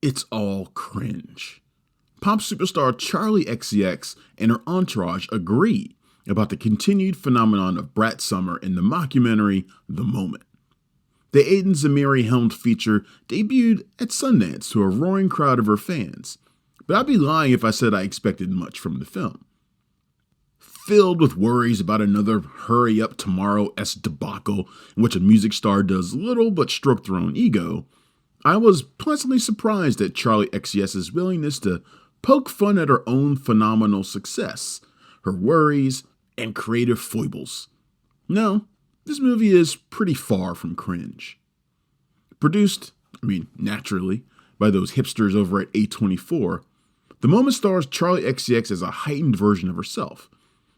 It's all cringe. Pop superstar Charli XCX and her entourage agree about the continued phenomenon of Brat Summer in the mockumentary The Moment. The Aiden Zamiri-helmed feature debuted at Sundance to a roaring crowd of her fans, but I'd be lying if I said I expected much from the film. Filled with worries about another hurry up tomorrow-esque debacle in which a music star does little but stroke their own ego, I was pleasantly surprised at Charli XCX's willingness to poke fun at her own phenomenal success, her worries, and creative foibles. No, this movie is pretty far from cringe. Produced, naturally, by those hipsters over at A24, The Moment stars Charli XCX as a heightened version of herself.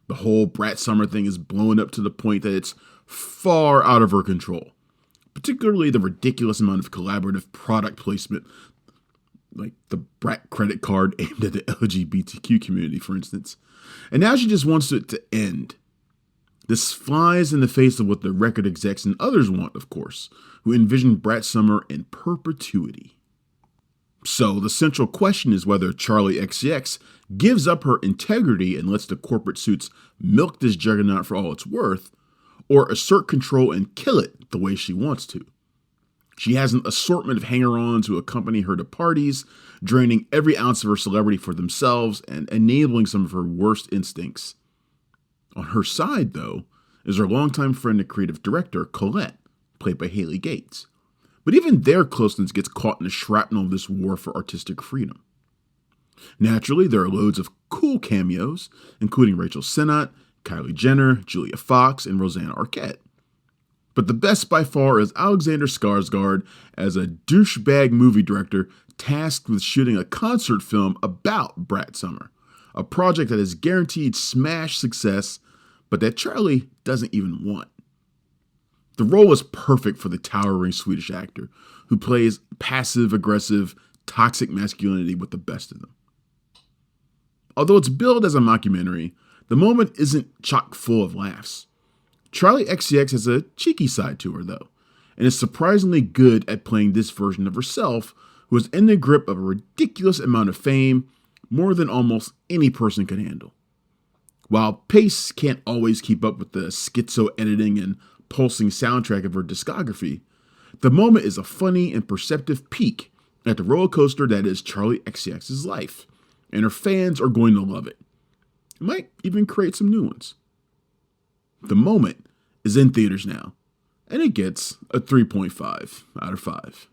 The whole Brat Summer thing is blown up to the point that it's far out of her control. Particularly the ridiculous amount of collaborative product placement, like the Brat credit card aimed at the LGBTQ community, for instance. And now she just wants it to end. This flies in the face of what the record execs and others want, of course, who envision Brat Summer in perpetuity. So the central question is whether Charli XCX gives up her integrity and lets the corporate suits milk this juggernaut for all it's worth, or assert control and kill it the way she wants to. She has an assortment of hanger-ons who accompany her to parties, draining every ounce of her celebrity for themselves and enabling some of her worst instincts. On her side, though, is her longtime friend and creative director, Colette, played by Haley Gates. But even their closeness gets caught in the shrapnel of this war for artistic freedom. Naturally, there are loads of cool cameos, including Rachel Sennott, Kylie Jenner, Julia Fox, and Rosanna Arquette. But the best by far is Alexander Skarsgård as a douchebag movie director tasked with shooting a concert film about Brat Summer, a project that is guaranteed smash success, but that Charli doesn't even want. The role is perfect for the towering Swedish actor, who plays passive-aggressive, toxic masculinity with the best of them. Although it's billed as a mockumentary, The Moment isn't chock full of laughs. Charli XCX has a cheeky side to her, though, and is surprisingly good at playing this version of herself, who is in the grip of a ridiculous amount of fame, more than almost any person could handle. While Pace can't always keep up with the schizo editing and pulsing soundtrack of her discography, The Moment is a funny and perceptive peek at the roller coaster that is Charli XCX's life, and her fans are going to love it. It might even create some new ones. The Moment is in theaters now, and it gets a 3.5 out of 5.